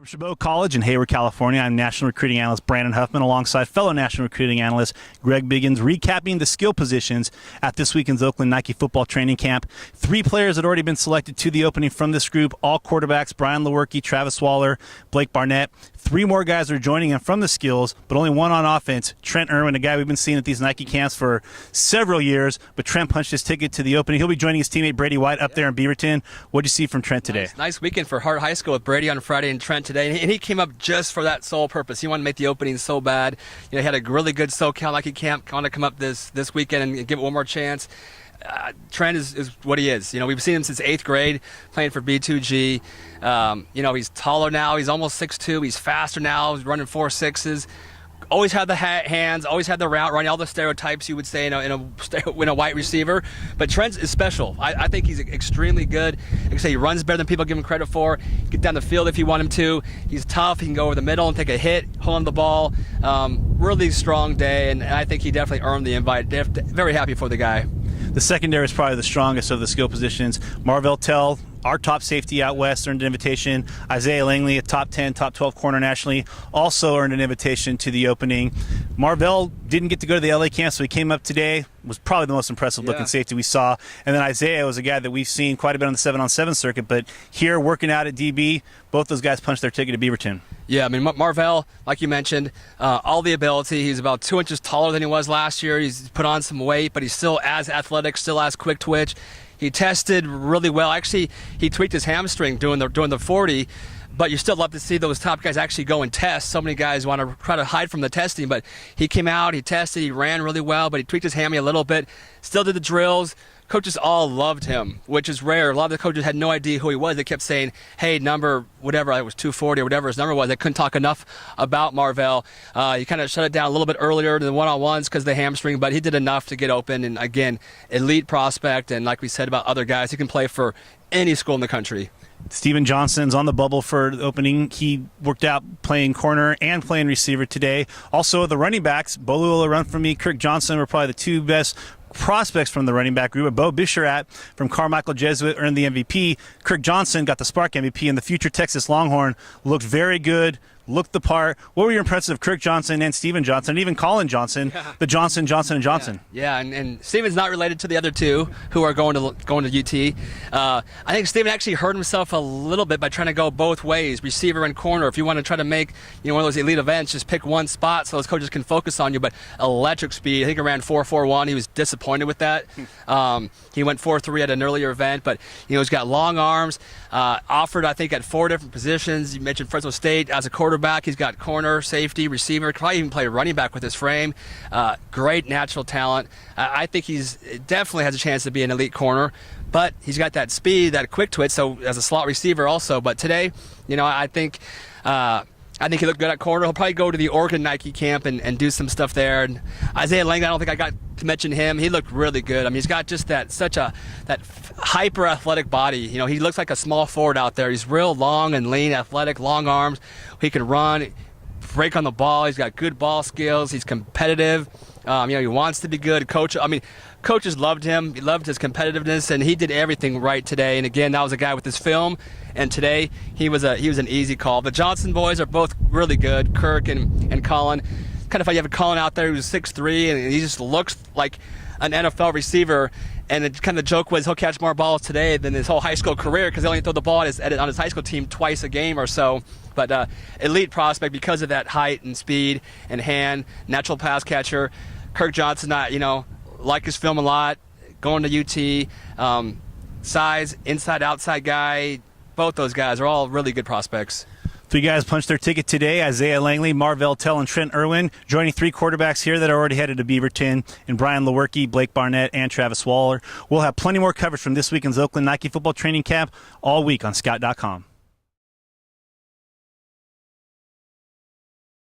From Chabot College in Hayward, California, I'm National Recruiting Analyst Brandon Huffman alongside fellow National Recruiting Analyst Greg Biggins, recapping the skill positions at this weekend's Oakland Nike football training camp. 3 players had already been selected to the opening from this group, all quarterbacks: Brian Lewerke, Travis Waller, Blake Barnett. 3 more guys are joining him from the skills, but only one on offense, Trent Irwin, a guy we've been seeing at these Nike camps for several years, but Trent punched his ticket to the opening. He'll be joining his teammate Brady White up there in Beaverton. What did you see from Trent today? Nice weekend for Hart High School with Brady on Friday and Trent today, and he came up just for that sole purpose. He wanted to make the opening so bad. You know, he had a really good SoCal Nike camp. Want to come up this weekend and give it one more chance. Trent is what he is. You know, we've seen him since 8th grade playing for B2G. You know, he's taller now. He's almost 6'2". He's faster now. He's running 4.6s. Always had the hands, always had the route running, all the stereotypes you would say in a wide receiver. But Trent is special. I think he's extremely good. Like I say, he runs better than people give him credit for. He can get down the field if you want him to. He's tough. He can go over the middle and take a hit, hold on the ball. Really strong day, and I think he definitely earned the invite. Very happy for the guy. The secondary is probably the strongest of the skill positions. Marvell Tell, our top safety out west, earned an invitation. Isaiah Langley, a top 10, top 12 corner nationally, also earned an invitation to the opening. Marvell didn't get to go to the LA camp, so he came up today. Was probably the most impressive looking safety we saw. And then Isaiah was a guy that we've seen quite a bit on the 7-on-7 circuit, but here working out at DB, both those guys punched their ticket to Beaverton. Yeah, I mean, Marvell, like you mentioned, all the ability. He's about 2 inches taller than he was last year. He's put on some weight, but he's still as athletic, still as quick twitch. He tested really well. Actually, he tweaked his hamstring doing the 40, but you still love to see those top guys actually go and test. So many guys want to try to hide from the testing, but he came out, he tested, he ran really well, but he tweaked his hammy a little bit, still did the drills. Coaches all loved him, which is rare. A lot of the coaches had no idea who he was. They kept saying, hey, number, whatever, it was 240 or whatever his number was. They couldn't talk enough about Marvell. He kind of shut it down a little bit earlier than the one-on-ones because of the hamstring, but he did enough to get open. And again, elite prospect. And like we said about other guys, he can play for any school in the country. Steven Johnson's on the bubble for the opening. He worked out playing corner and playing receiver today. Also, the running backs, Bolu Run For Me, Kirk Johnson were probably the 2 best prospects from the running back group. Bo Bisharat from Carmichael Jesuit earned the MVP. Kirk Johnson got the Spark MVP, and the future Texas Longhorn looked very good, looked the part. What were your impressions of Kirk Johnson and Steven Johnson, and even Colin Johnson, the Johnson, and Johnson? Yeah, and Steven's not related to the other 2 who are going to UT. I think Steven actually hurt himself a little bit by trying to go both ways, receiver and corner. If you want to try to make one of those elite events, just pick one spot so those coaches can focus on you. But electric speed. I think he ran 4.41. He was disappointed with that. He went 4.3 at an earlier event, but he's got long arms. Offered, I think, at 4 different positions. You mentioned Fresno State as a quarterback. He's got corner, safety, receiver. Probably even play running back with his frame. Great natural talent. I think he's definitely has a chance to be an elite corner, but he's got that speed, that quick twitch. So as a slot receiver also. But today, I think he looked good at corner. He'll probably go to the Oregon Nike camp and do some stuff there. And Isaiah Langley, I don't think I got to mention him. He looked really good. I mean, he's got just that hyper athletic body. He looks like a small forward out there. He's real long and lean, athletic, long arms. He can run, break on the ball. He's got good ball skills. He's competitive. He wants to be good. Coaches loved him. He loved his competitiveness, and he did everything right today. And again, that was a guy with his film. And today, he was an easy call. The Johnson boys are both really good. Kirk and Colin. Kind of funny, you have Colin out there who's 6'3", and he just looks like an NFL receiver. And the joke was he'll catch more balls today than his whole high school career because he only throw the ball on his high school team twice a game or so. But elite prospect because of that height and speed and hand, natural pass catcher. Kirk Johnson, like his film a lot, going to UT. Size, inside, outside guy. Both those guys are all really good prospects. 3 guys punched their ticket today: Isaiah Langley, Marvell Tell, and Trent Irwin, joining 3 quarterbacks here that are already headed to Beaverton, and Brian Lewerke, Blake Barnett, and Travis Waller. We'll have plenty more coverage from this weekend's Oakland Nike football training camp all week on Scout.com.